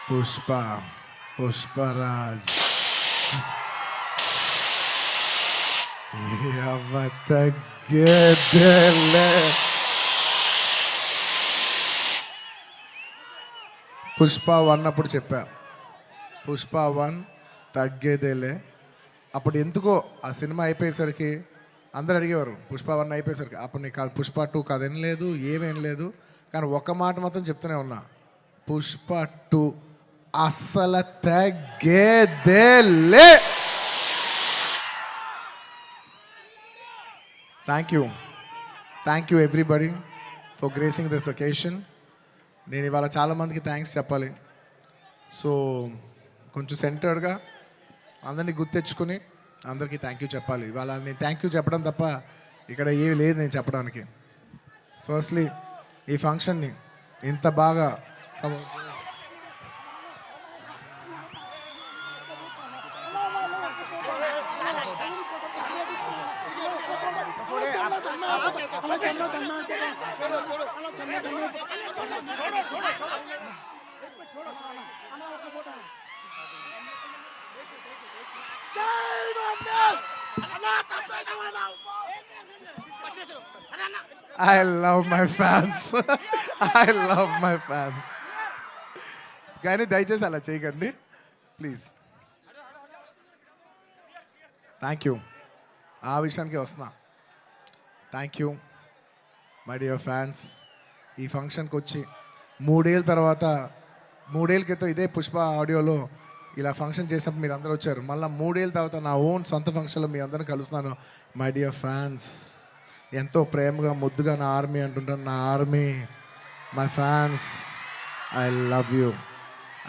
పుష్ప పుష్పరాజ్ తగ్గేదేలే. పుష్ప 1 అప్పుడు చెప్పా, పుష్ప 1 తగ్గేదేలే. అప్పుడు ఎందుకో ఆ సినిమా అయిపోయేసరికి అందరు అడిగేవారు పుష్ప 1 అయిపోయేసరికి, అప్పుడు నీకు కాదు పుష్ప 2 కదేం లేదు ఏమేం లేదు, కానీ ఒక మాట మాత్రం చెప్తూనే ఉన్నా, పుష్ప 2 అస్సలు తగ్గేదేలే. Thank you everybody for gracing this occasion. నేను ఇవాళ చాలామందికి థ్యాంక్స్ చెప్పాలి. సో కొంచెం సెంటర్డ్గా అందరినీ గుర్తెచ్చుకుని అందరికీ థ్యాంక్ యూ చెప్పాలి. ఇవాళ నేను థ్యాంక్ యూ చెప్పడం తప్ప ఇక్కడ ఏమీ లేదు నేను చెప్పడానికి. ఫస్ట్లీ ఈ ఫంక్షన్ని ఇంత బాగా I love my fans. I love my fans. కానీ దయచేసి అలా చేయకండి ప్లీజ్. Thank you. ఆ విషయానికి వస్తున్నా. Thank you my dear fans. ఈ ఫంక్షన్కి వచ్చి 3 ఏళ్ళ తర్వాత, 3 ఏళ్ళ క్రితం ఇదే పుష్ప ఆడియోలో ఇలా ఫంక్షన్ చేసినప్పుడు మీరు అందరూ వచ్చారు. మళ్ళీ 3 ఏళ్ళ తర్వాత నా ఓన్ సొంత ఫంక్షన్లో మీ అందరిని కలుస్తున్నాను. మై డియర్ ఫ్యాన్స్, ఎంతో ప్రేమగా ముద్దుగా నా ఆర్మీ అంటుంటాను. నా army, my fans, I love you,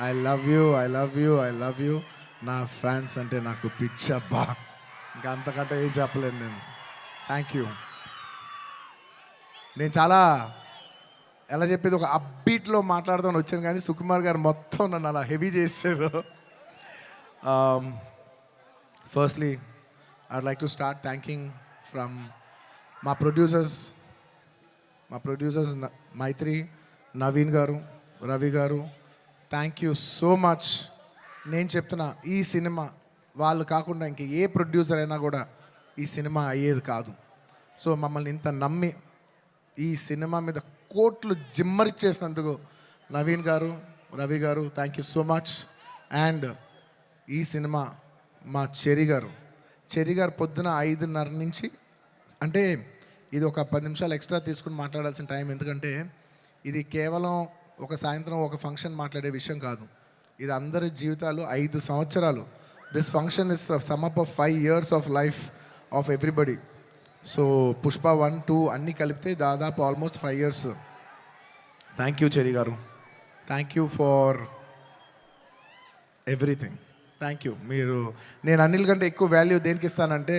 I love you, I love you, I love you. నా ఫ్యాన్స్ అంటే నాకు పిచ్చబ్బా, ఇంకా అంతకంటే ఏం చెప్పలేను నేను. Thank you. నేను చాలా ఎలా చెప్పేది ఒక అప్బీట్లో మాట్లాడదామని వచ్చాను, కానీ సుకుమార్ గారు మొత్తం నన్ను అలా హెవీ చేశారు. Firstly I'd like to start thanking from మా ప్రొడ్యూసర్స్ మైత్రి, నవీన్ గారు, రవి గారు. Thank you so much. నేను చెప్తున్నా, ఈ సినిమా వాళ్ళు కాకుండా ఇంక ఏ ప్రొడ్యూసర్ అయినా కూడా ఈ సినిమా అయ్యేది కాదు. సో మమ్మల్ని ఇంత నమ్మి ఈ సినిమా మీద కోట్లు జిమ్మరిచ్చేసినందుకు నవీన్ గారు, రవి గారు, thank you so much. And ఈ సినిమా మా చెరి గారు పొద్దున 5:30 నుంచి, అంటే ఇది ఒక 10 నిమిషాలు ఎక్స్ట్రా తీసుకుని మాట్లాడాల్సిన టైం, ఎందుకంటే ఇది కేవలం ఒక సాయంత్రం ఒక ఫంక్షన్ మాట్లాడే విషయం కాదు. ఇది అందరి జీవితాలు 5 సంవత్సరాలు. This function is sum up of 5 years of life of everybody. So Pushpa 1, 2 అన్నీ కలిపితే దాదాపు ఆల్మోస్ట్ 5 years. థ్యాంక్ యూ చెరి గారు, thank you for everything. Thank you. నేను అన్నిల కంటే ఎక్కువ వాల్యూ దేనికి ఇస్తానంటే,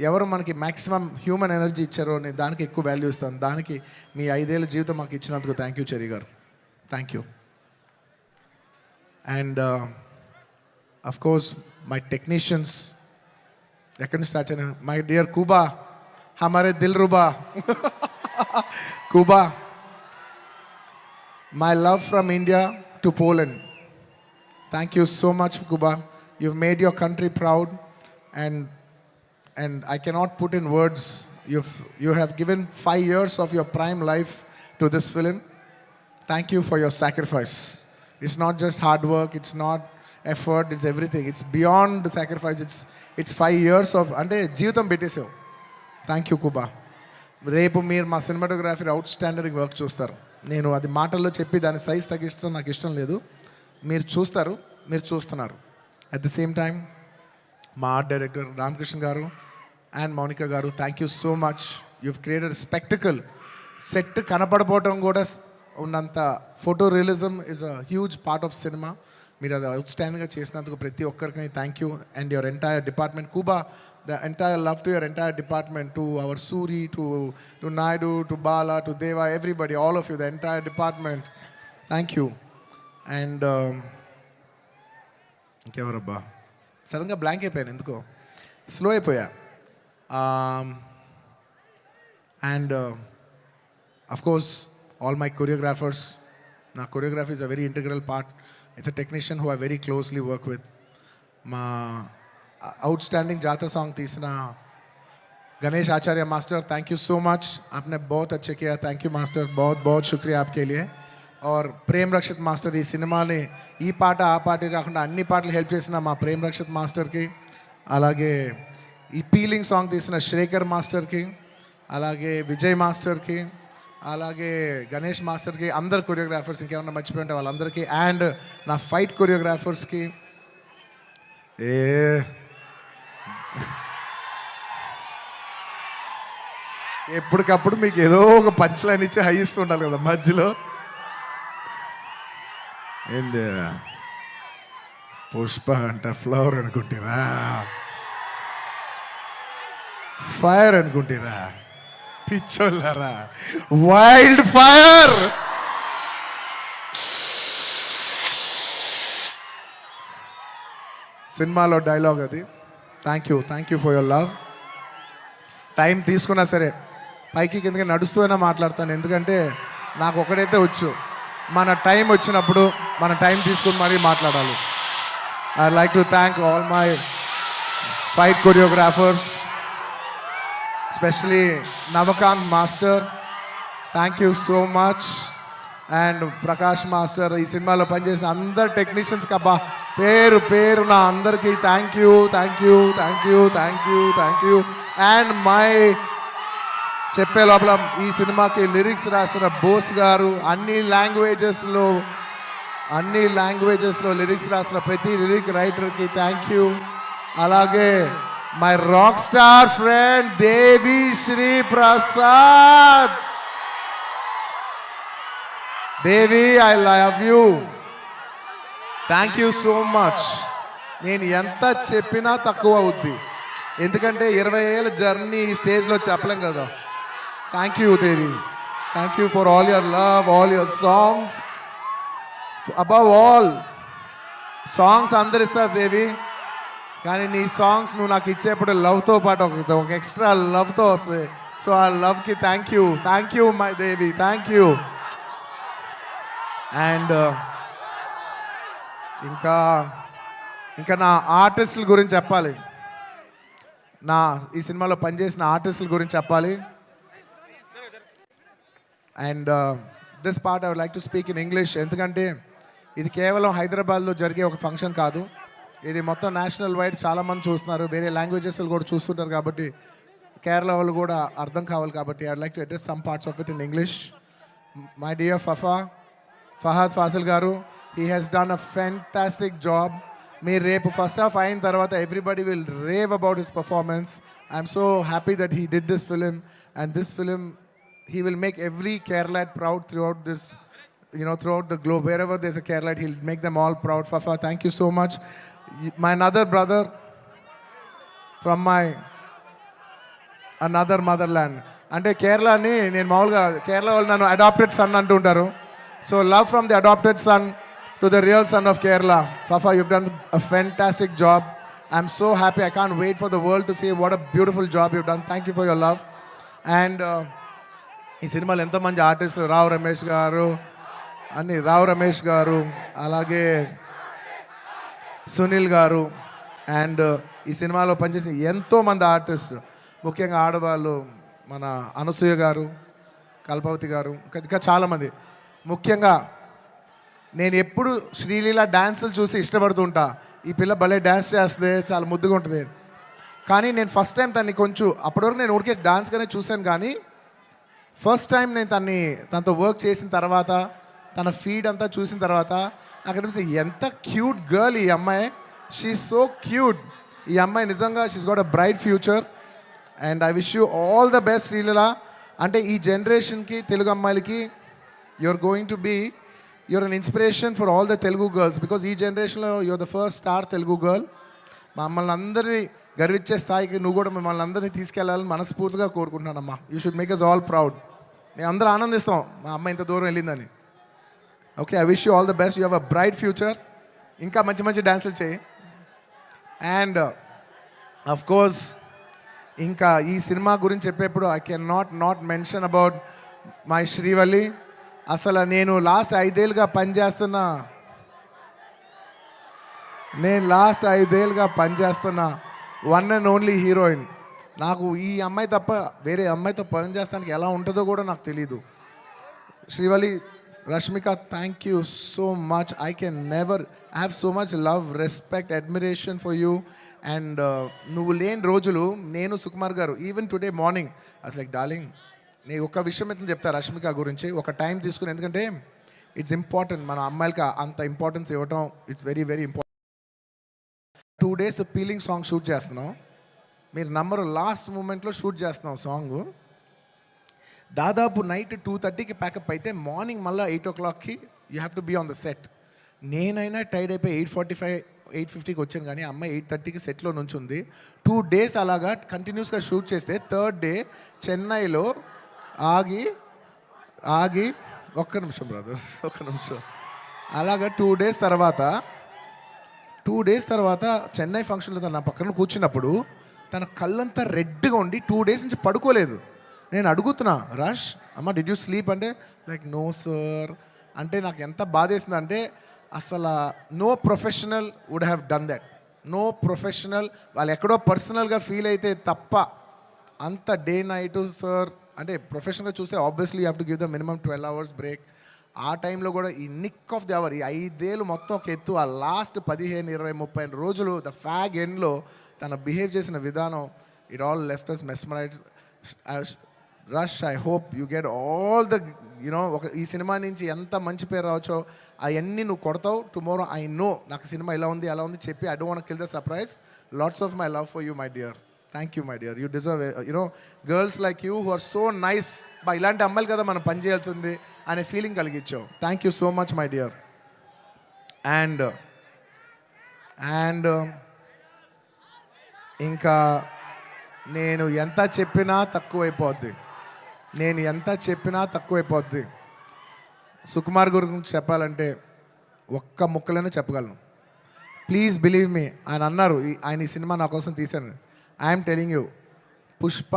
ఎవరు మనకి మ్యాక్సిమం హ్యూమన్ ఎనర్జీ ఇచ్చారో నేను దానికి ఎక్కువ వాల్యూ ఇస్తాను. దానికి మీ 5 ఏళ్ళ జీవితం మాకు ఇచ్చినందుకు థ్యాంక్ యూ చెరి గారు, thank you. And of course my technicians, ఎక్కడి నుంచి స్టార్ట్ చేయను, మై డియర్ కూబా, हमारे दिल रुबा Kuba, my love from India to Poland. Thank you so much, Kuba. You've made your country proud, and I cannot put in words. You have given 5 years of your prime life to this film. Thank you for your sacrifice. It's not just hard work, it's not effort, it's everything. It's beyond sacrifice. It's 5 years of ante జీవితం పెట్టేసావు. Thank you కుబా. రేపు మీరు మా cinematography out standard work చూస్తారు. నేను అది మాటల్లో చెప్పి దాని సైజ్ తగ్గిస్తాం నాకు ఇష్టం లేదు. మీరు చూస్తారు, మీరు చూస్తున్నారు. అట్ ది సేమ్ టైం మా ఆర్ట్ డైరెక్టర్ రామకృష్ణ గారు అండ్ మౌనిక గారు, thank you so much. You've created spectacle. Set కనపడపోవటం కూడా ఉన్నంత photo realism is a huge part of cinema. మీరు అది అవుట్ స్టాండింగ్గా చేసినందుకు ప్రతి ఒక్కరికి thank you. And your entire department కుబా, the entire love to your entire department, to our Suri, to Naidu, to Bala, to Deva, everybody, all of you, the entire department, thank you. And ఇంకెవరబ్బా సడన్గా blank అయిపోయాను, ఎందుకో slow అయిపోయా. And of course all my choreographers. నా choreography is a very integral part. It's a technician who I very closely work with. మా outstanding Jatara song తీసిన Ganesh Acharya master, thank you so much, आपने बहुत अच्छे किया. थैंक यू मास्टर, बहुत बहुत शुक्रिया आपके लिए. और प्रेम रक्षित मास्टर ఈ సినిమాని ఈ పాట ఆ పాట కాకుండా అన్ని పాటలు హెల్ప్ చేసిన మా ప్రేమ్ రక్షిత్ మాస్టర్కి, అలాగే ఈ పీలింగ్ సాంగ్ తీసిన శ్రేఖర్ మాస్టర్కి, అలాగే విజయ్ మాస్టర్కి, అలాగే గణేష్ మాస్టర్కి, అందరు కొరియోగ్రాఫర్స్, ఇంకేమన్నా మర్చిపోయి ఉంటే వాళ్ళందరికీ, అండ్ నా ఫైట్ కొరియోగ్రాఫర్స్కి. ఎప్పటికప్పుడు మీకు ఏదో ఒక పంచ్ లైన్ ఇచ్చి హై ఇస్తూ ఉండాలి కదా మధ్యలో. ఏంది పుష్ప అంట ఫ్లవర్ అనుకుంటారా, ఫైర్ అనుకుంటారా, పిచ్చోళ్ళారా, వైల్డ్ ఫైర్. సినిమాలో డైలాగ్ అది. Thank you for your love. Time తీసుకున్నా సరే పైకి కిందకి నడుస్తూనే మాట్లాడతాను, ఎందుకంటే నాకు ఒకడైతే వచ్చు, మన టైం వచ్చినప్పుడు మన టైం తీసుకుని మరీ మాట్లాడాలి. I like to thank all my fight choreographers, especially Navakanth master, thank you so much. And Prakash master, ఈ సినిమాలో పనిచేసిన అందరు టెక్నీషియన్స్కి అబ్బా పేరు పేరు నా అందరికీ థ్యాంక్ యూ. అండ్ మై చెప్పే లోపల ఈ సినిమాకి లిరిక్స్ రాసిన బోస్ గారు, అన్ని లాంగ్వేజెస్లో లిరిక్స్ రాసిన ప్రతి లిరిక్ రైటర్కి థ్యాంక్ యూ. అలాగే my rock star friend Devi Sri Prasad. Devi, I love you, thank you so much. నేను ఎంత చెప్పినా తక్కువ అవుద్ది, ఎందుకంటే 20 ఏళ్ళ జర్నీ ఈ స్టేజ్లో చెప్పలేం కదా. Thank you Devi, thank you for all your love, all your songs. Above all songs అందరు ఇస్తారు దేవి, కానీ నీ సాంగ్స్ నువ్వు నాకు ఇచ్చేప్పుడు లవ్తో పాటు ఒక ఎక్స్ట్రా లవ్తో వస్తుంది. సో ఆ లవ్కి thank you my Devi, thank you. And ఇంకా నా ఆర్టిస్టుల గురించి చెప్పాలి, ఈ సినిమాలో పనిచేసిన ఆర్టిస్టుల గురించి చెప్పాలి. And this part I would like to speak in English, ఎందుకంటే ఇది కేవలం హైదరాబాద్లో జరిగే ఒక ఫంక్షన్ కాదు, ఇది మొత్తం నేషనల్ వైడ్ చాలామంది చూస్తున్నారు, వేరే లాంగ్వేజెస్ కూడా చూస్తుంటారు, కాబట్టి కేరళ వాళ్ళు కూడా అర్థం కావాలి, కాబట్టి I would like to address some parts of it in English. My dear Fahadh Faasil garu, he has done a fantastic job. మీరు రేపు ఫస్ట్ హాఫ్ అయిన తర్వాత everybody will rave about his performance. I'm so happy that he did this film, and this film he will make every Keralite proud throughout this, throughout the globe. Wherever there's a Keralite, he'll make them all proud. Fafa, thank you so much. My another brother from my another motherland. అంటే కేరళని నేను మామూలుగా కేరళ వాళ్ళు నన్ను adapted sun అంటుంటారు. So love from the adopted son to the real son of Kerala. Fafa, you've done a fantastic job. I'm so happy. I can't wait for the world to see what a beautiful job you've done. Thank you for your love. And ఈ సినిమాలో ఎంతోమంది ఆర్టిస్టులు, రావు రమేష్ గారు, అలాగే సునీల్ గారు, and ఈ సినిమాలో పనిచేసిన ఎంతోమంది ఆర్టిస్ట్, ముఖ్యంగా ఆడవాళ్ళు, మన అనసూయ గారు, కల్పవతి గారు, ఇంకా చాలామంది. ముఖ్యంగా నేను ఎప్పుడు శ్రీలీల డ్యాన్సులు చూసి ఇష్టపడుతుంటా, ఈ పిల్ల భలే డ్యాన్స్ చేస్తుంది, చాలా ముద్దుగా ఉంటుంది. కానీ నేను ఫస్ట్ టైం తన్ని కొంచెం, అప్పటివరకు నేను ఊరికే డాన్స్గానే చూశాను, కానీ ఫస్ట్ టైం నేను తనతో వర్క్ చేసిన తర్వాత, తన ఫీడ్ అంతా చూసిన తర్వాత నాకు అనిపిస్తుంది ఎంత క్యూట్ గర్ల్ ఈ అమ్మాయి. She so cute. ఈ అమ్మాయి నిజంగా she's got a bright future. And I wish you all the best Sreeleela. అంటే ఈ జనరేషన్కి, తెలుగు అమ్మాయిలకి you're an inspiration for all the Telugu girls, because ee generation lo you're the first star Telugu girl. మమ్మల్ని అందరినీ గర్వించే స్థాయికి నువ్వు కూడా మిమ్మల్ని అందరినీ తీసుకెళ్ళాలని మనస్ఫూర్తిగా కోరుకుంటున్నానమ్మా. You should make us all proud. మేము అందరూ ఆనందిస్తాం మా అమ్మ ఇంత దూరం వెళ్ళిందని. Okay, I wish you all the best. You have a bright future. ఇంకా మంచి మంచి డ్యాన్సులు చేయి. అండ్ అఫ్ కోర్స్ ఇంకా ఈ సినిమా గురించి చెప్పేప్పుడు I can not mention about my Srivalli. అసలు నేను లాస్ట్ 5 ఏళ్ళుగా పనిచేస్తున్న నేను లాస్ట్ 5 ఏళ్ళుగా పనిచేస్తున్న వన్ అండ్ ఓన్లీ హీరోయిన్. నాకు ఈ అమ్మాయి తప్ప వేరే అమ్మాయితో పని చేస్తానికి ఎలా ఉంటుందో కూడా నాకు తెలీదు. Srivalli, Rashmika, thank you so much. I can never have so much love, respect, admiration for you. And నువ్వు లేని రోజులు నేను, సుకుమార్ గారు, ఈవెన్ టుడే మార్నింగ్ అసలు లైక్ డార్లింగ్, నేను ఒక విషయం అయితే చెప్తా రష్మిక గురించి, ఒక టైం తీసుకుని. ఎందుకంటే ఇట్స్ ఇంపార్టెంట్, మన అమ్మాయిలకి అంత ఇంపార్టెన్స్ ఇవ్వటం it's very very important. 2 days peeling song shoot చేస్తున్నాం. మీరు నమ్మరు, లాస్ట్ మూమెంట్లో షూట్ చేస్తున్నాం సాంగ్. దాదాపు నైట్ 2:30కి ప్యాకప్ అయితే మార్నింగ్ మళ్ళీ 8 o'clockకి you have to be on the set. నేనైనా టైర్డ్ అయిపోయి 8:45, 8:50కి వచ్చాను, కానీ అమ్మాయి 8:30కి సెట్లో నుంచి ఉంది. 2 days అలాగా కంటిన్యూస్గా షూట్ చేస్తే థర్డ్ డే చెన్నైలో ఆగి ఒక్క నిమిషం బ్రదర్, ఒక్క నిమిషం. అలాగా 2 days తర్వాత చెన్నై ఫంక్షన్లో నా పక్కన కూర్చున్నప్పుడు తన కళ్ళంతా రెడ్గా ఉండి 2 days నుంచి పడుకోలేదు. నేను అడుగుతున్నా, రష్ అమ్మ డిడ్ యూ స్లీప్ అంటే లైక్ నో సార్ అంటే నాకు ఎంత బాధేసింది అంటే అసలు no professional would have done that. No professional వాళ్ళు ఎక్కడో పర్సనల్గా ఫీల్ అయితే తప్ప అంత డే నైట్ సార్ అంటే ప్రొఫెషనల్గా చూస్తే obviously you have to give the minimum 12 hours break. ఆ టైంలో కూడా ఈ నిక్ ఆఫ్ ది అవర్, ఈ 5 ఏళ్ళు మొత్తం ఒక ఎత్తు, ఆ లాస్ట్ 15, 20, 30 రోజులు ద ఫ్యాగ్ ఎండ్లో తన బిహేవ్ చేసిన విధానం, it all left us mesmerize. Rash, I hope you get all the ఒక ఈ సినిమా నుంచి ఎంత మంచి పేరు రావచ్చో అవన్నీ నువ్వు కొడతావు. టుమారో ఐ నో నాకు సినిమా ఇలా ఉంది అలా ఉంది చెప్పి I don't want kill the surprise. Lots of my love for you my dear. Thank you my dear. You deserve girls like you who are so nice. ఇలాంటి అమ్మాయిలు కదా మనం పని చేయాల్సింది అనే ఫీలింగ్ కలిగించావు. Thank you so much my dear. And ఇంకా నేను ఎంత చెప్పినా తక్కువైపోద్ది. సుకుమార్ గురించి చెప్పాలంటే ఒక్క ముక్కలోనే చెప్పగలను. Please believe me. ఆయన అన్నారు ఆయన ఈ సినిమా నా కోసం తీశాను. ఐఎమ్ టెలింగ్ యూ, పుష్ప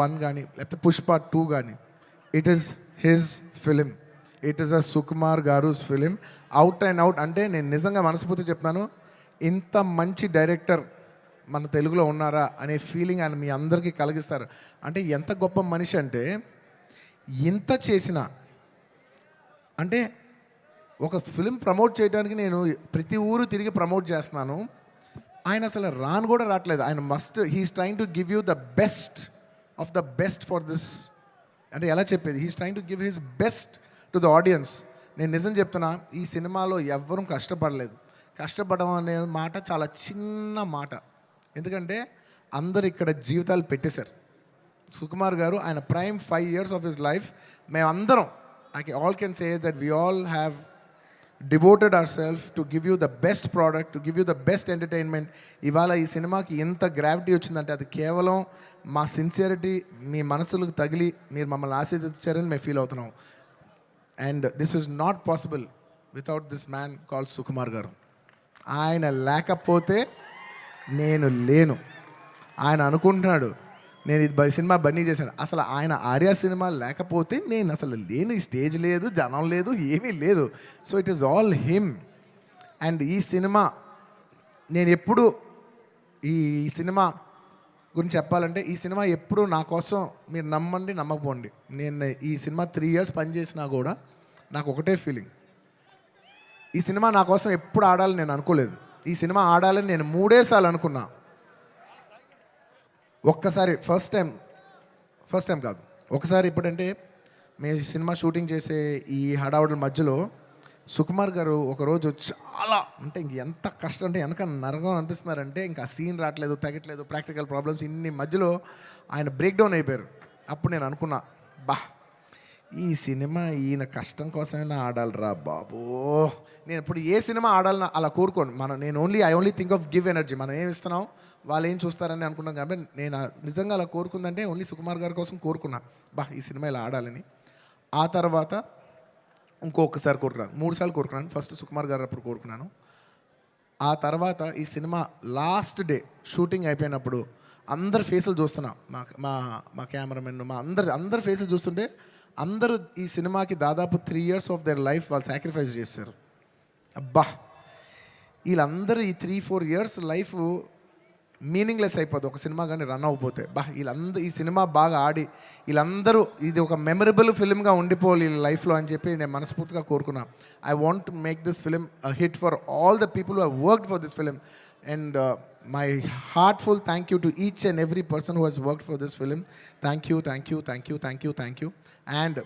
1 కానీ లేకపోతే పుష్ప 2 కానీ it is his film. It is a Sukumar గారుస్ ఫిలిం. Out and out. అంటే నేను నిజంగా మనస్ఫూర్తి చెప్తున్నాను, ఇంత మంచి డైరెక్టర్ మన తెలుగులో ఉన్నారా అనే ఫీలింగ్ ఆయన మీ అందరికీ కలిగిస్తారు. అంటే ఎంత గొప్ప మనిషి అంటే ఇంత చేసిన అంటే ఒక ఫిలిం ప్రమోట్ చేయడానికి నేను ప్రతి ఊరు తిరిగి ప్రమోట్ చేస్తున్నాను. ఆయన అసలు రాను కూడా రావట్లేదు. ఆయన he's trying to give you the best of the best for this. అంటే ఎలా చెప్పేది, he's trying to give his best to the audience. నేను నిజం చెప్తున్నా, ఈ సినిమాలో ఎవ్వరూ కష్టపడలేదు. కష్టపడడం అనే మాట చాలా చిన్న మాట. ఎందుకంటే అందరు ఇక్కడ జీవితాలు పెట్టేశారు. సుకుమార్ గారు ఆయన prime 5 years of his life మేమందరం all can say that we all have devoted our self to give you the best product, to give you the best entertainment. ఇవాళ ఈ సినిమాకి ఎంత గ్రావిటీ వచ్చిందంటే అది కేవలం మా సిన్సియరిటీ మీ మనసులకు తగిలి మీరు మమ్మల్ని ఆశీర్వదించారని మేము ఫీల్ అవుతున్నాం. And this is not possible without this man called Sukumar గారు. ఆయన లేకపోతే నేను లేను. ఆయన అనుకుంటున్నాడు నేను ఇది సినిమా బన్నీ చేశాను. అసలు ఆయన ఆర్య సినిమా లేకపోతే నేను అసలు లేను. ఈ స్టేజ్ లేదు, జనం లేదు, ఏమీ లేదు. So it is all him. And ఈ సినిమా నేను ఎప్పుడు ఈ సినిమా గురించి చెప్పాలంటే ఈ సినిమా ఎప్పుడు నా కోసం మీరు నమ్మండి నమ్మకపోండి, నేను ఈ సినిమా 3 years పనిచేసినా కూడా నాకు ఒకటే ఫీలింగ్, ఈ సినిమా నా కోసం ఎప్పుడు ఆడాలని నేను అనుకోలేదు. ఈ సినిమా ఆడాలని నేను 3 సార్లు అనుకున్నా. ఒక్కసారి ఫస్ట్ టైం కాదు, ఒకసారి ఇప్పుడంటే మేము సినిమా షూటింగ్ చేసే ఈ హడావుడి మధ్యలో సుకుమార్ గారు ఒకరోజు చాలా అంటే ఎంత కష్టం అంటే వెనక నరకం అనిపిస్తున్నారంటే ఇంకా సీన్ రావట్లేదు, తగ్గట్లేదు, ప్రాక్టికల్ ప్రాబ్లమ్స్, ఇన్ని మధ్యలో ఆయన బ్రేక్ డౌన్ అయిపోయారు. అప్పుడు నేను అనుకున్నా, ఈ సినిమా ఈయన కష్టం కోసమైనా ఆడాలిరా బాబో. నేను ఇప్పుడు ఏ సినిమా ఆడాలన్నా అలా కోరుకోను. I only think of give energy. మనం ఏమి ఇస్తున్నాం వాళ్ళు ఏం చూస్తారని అనుకున్నాం. కాబట్టి నేను నిజంగా అలా కోరుకుందంటే ఓన్లీ సుకుమార్ గారి కోసం కోరుకున్నా, ఈ సినిమా ఇలా ఆడాలని. ఆ తర్వాత ఇంకొకసారి కోరుకున్నాను, 3 సార్లు కోరుకున్నాను. ఫస్ట్ సుకుమార్ గారు అప్పుడు కోరుకున్నాను. ఆ తర్వాత ఈ సినిమా లాస్ట్ డే షూటింగ్ అయిపోయినప్పుడు అందరి ఫేసులు చూస్తున్నా, మా కెమెరామెన్ అందరి ఫేసులు చూస్తుంటే అందరూ ఈ సినిమాకి దాదాపు 3 years ఆఫ్ దేర్ లైఫ్ వాళ్ళు సాక్రిఫైస్ చేశారు. వీళ్ళందరూ ఈ 3-4 ఇయర్స్ లైఫ్ మీనింగ్లెస్ అయిపోద్ది ఒక సినిమా కానీ రన్ అవ్వకపోతే. వీళ్ళందరూ ఈ సినిమా బాగా ఆడి వీళ్ళందరూ ఇది ఒక మెమరబుల్ ఫిల్మ్గా ఉండిపోవాలి వీళ్ళ లైఫ్లో అని చెప్పి నేను మనస్ఫూర్తిగా కోరుకున్నా. I want to make this film a hit for all the people who have worked for this film. And my heartful thank you to each and every person who has worked for this film. Thank you, thank you, thank you, thank you, thank you. And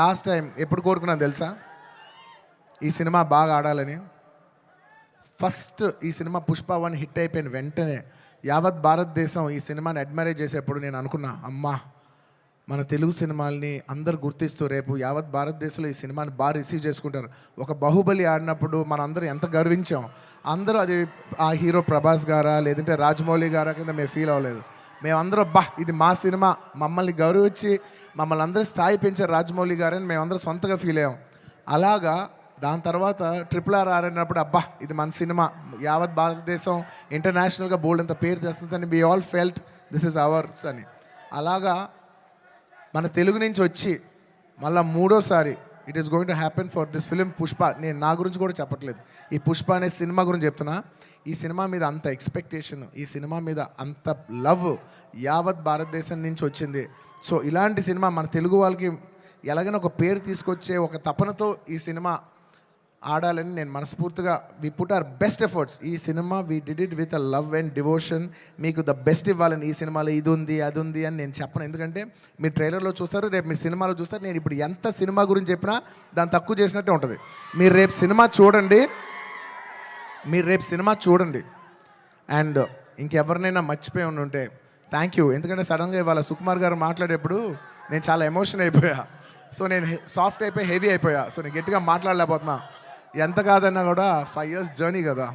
last time ఎప్పుడు కోరుకున్నాను తెలుసా ఈ cinema బాగా ఆడాలని? First ఈ cinema Pushpa 1 hit అయిపోయిన వెంటనే యావత్ భారతదేశం ఈ సినిమాని అడ్మైరేజ్ చేసేప్పుడు నేను అనుకున్నా, అమ్మా మన తెలుగు సినిమాల్ని అందరు గుర్తిస్తూ రేపు యావత్ భారతదేశంలో ఈ సినిమాని బాగా రిసీవ్ చేసుకుంటారు. ఒక బాహుబలి ఆడినప్పుడు మనం అందరూ ఎంత గర్వించాం. అందరూ అది ఆ హీరో ప్రభాస్ గారా లేదంటే రాజమౌళి గారా కింద మేము ఫీల్ అవ్వలేదు. మేమందరూ ఇది మా సినిమా, మమ్మల్ని గౌరవించి మమ్మల్ని అందరూ స్థాయి పెంచారు రాజమౌళి గారని మేమందరూ సొంతగా ఫీల్ అయ్యాం. అలాగా దాని తర్వాత RRR ఆడినప్పుడు ఇది మన సినిమా, యావత్ భారతదేశం ఇంటర్నేషనల్గా బోల్డ్ అంత పేరు తెస్తుందని we all felt this is ours అని. అలాగా మన తెలుగు నుంచి వచ్చి మళ్ళీ మూడోసారి it is going to happen for this film Pushpa. నేను నా గురించి కూడా చెప్పట్లేదు, ఈ పుష్ప అనే సినిమా గురించి చెప్తున్నా. ఈ సినిమా మీద అంత ఎక్స్పెక్టేషన్, ఈ సినిమా మీద అంత లవ్ యావత్ భారతదేశం నుంచి వచ్చింది. సో ఇలాంటి సినిమా మన తెలుగు వాళ్ళకి ఎలాగైనా ఒక పేరు తీసుకొచ్చే ఒక తపనతో ఈ సినిమా ఆడాలని నేను మనస్ఫూర్తిగా we put our best efforts. ఈ cinema we did it with a love and devotion. మీకు ద బెస్ట్ ఇవ్వాలని, ఈ సినిమాలో ఇది ఉంది అది ఉంది అని నేను చెప్పను. ఎందుకంటే మీరు ట్రైలర్లో చూస్తారు, రేపు మీ సినిమాలో చూస్తారు. నేను ఇప్పుడు ఎంత సినిమా గురించి చెప్పినా దాన్ని తక్కువ చేసినట్టే ఉంటుంది. మీరు రేపు సినిమా చూడండి. అండ్ ఇంకెవరినైనా మర్చిపోయి ఉంటే థ్యాంక్ యూ. ఎందుకంటే సడన్గా ఇవాళ సుకుమార్ గారు మాట్లాడేప్పుడు నేను చాలా ఎమోషన్ అయిపోయా. సో నేను సాఫ్ట్ అయిపోయి హెవీ అయిపోయా. సో నేను గట్టిగా మాట్లాడలేకపోతున్నా. ఎంత కాదన్నా కూడా 5 years జర్నీ కదా.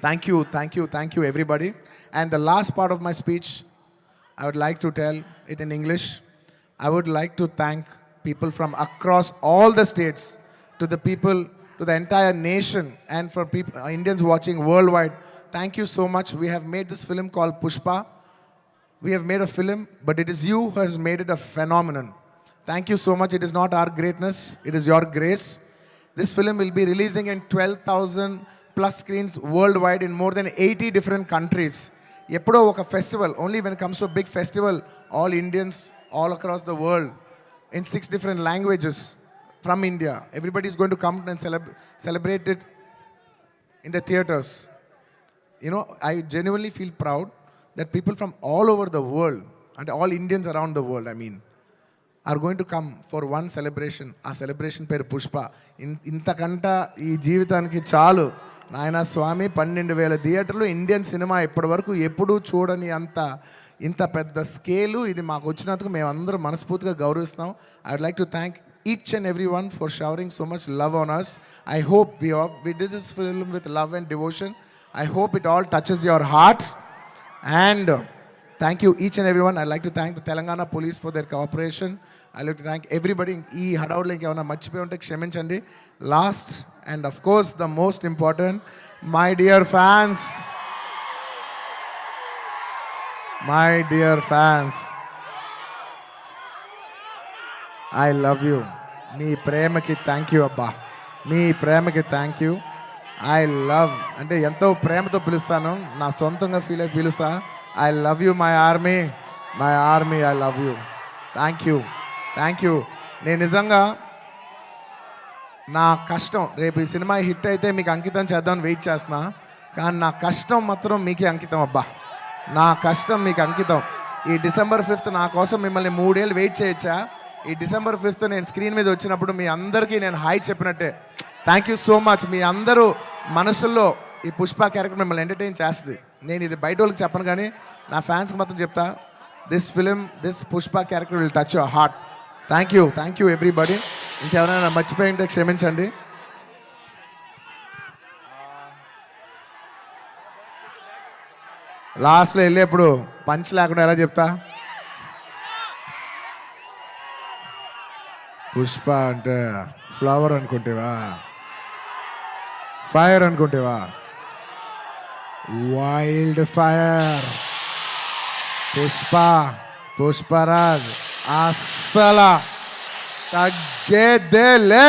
Thank you, thank you, thank you everybody. And the last part of my speech I would like to tell it in English. I would like to thank people from across all the states, to the people, to the entire nation, and for people, Indians watching worldwide. Thank you so much. We have made this film called Pushpa. We have made a film, but it is you who has made it a phenomenon. Thank you so much. It is not our greatness, it is your grace. This film will be releasing in 12,000 plus screens worldwide in more than 80 different countries. Eppudo oka festival, only when it comes to a big festival, all Indians all across the world in 6 different languages from India, everybody is going to come and celebrate it in the theaters. You know, I genuinely feel proud that people from all over the world, and all Indians around the world, I mean, are going to come for one celebration. ఆ celebration పేరు పుష్ప. ఇంతకంట ఈ జీవితానికి చాలు నాయన స్వామి. 12,000 థియేటర్లు, Indian cinema ఇప్పటి వరకు ఎప్పుడూ చూడని ఇంత పెద్ద స్కేలు ఇది మాకు వచ్చినందుకు మేమందరం మనస్ఫూర్తిగా గౌరవిస్తాం. I would like to thank each and every one for showering so much love on us. I hope we did this film with love and devotion. I hope it all touches your heart. And thank you each and everyone. I'd like to thank the Telangana police for their cooperation. I'd like to thank everybody. ఈ హడావుడిలో ఇంకేమైనా మర్చిపోయి ఉంటే క్షమించండి. Last and of course the most important, my dear fans, I love you. మీ ప్రేమకి thank you అబ్బా, మీ ప్రేమకి thank you. I love అంటే ఎంతో ప్రేమతో పిలుస్తాను, నా సొంతంగా ఫీల్ అయి పిలుస్తాను. I love you, my army, I love you. Thank you. నేను నిజంగా నా కష్టం రేపు ఈ సినిమా హిట్ అయితే మీకు అంకితం చేద్దామని వెయిట్ చేస్తున్నా. కానీ నా కష్టం మాత్రం మీకే అంకితం అబ్బా, నా కష్టం మీకు అంకితం. ఈ December 5th నా కోసం మిమ్మల్ని 3 ఏళ్ళు వెయిట్ చేయొచ్చా? ఈ December 5th నేను స్క్రీన్ మీద వచ్చినప్పుడు మీ అందరికీ నేను హాయ్ చెప్పినట్టే. Thank you so much. మీ అందరూ మనసుల్లో ఈ పుష్ప క్యారెక్టర్ మిమ్మల్ని ఎంటర్టైన్ చేస్తుంది. నేను ఇది బయట వాళ్ళకి చెప్పను కానీ నా ఫ్యాన్స్కి మాత్రం చెప్తా, this Pushpa character will touch your heart. Thank you everybody. ఇంకెవరైనా మర్చిపోయి ఉంటే క్షమించండి. లాస్ట్లో వెళ్ళేప్పుడు పంచ్ లేకుండా ఎలా చెప్తా? పుష్ప అంటే ఫ్లవర్ అనుకుంటేవా, ఫైర్ అనుకుంటేవా? Wild fire. పుష్పరాజ్ అస్సలా తగ్గేదేలే.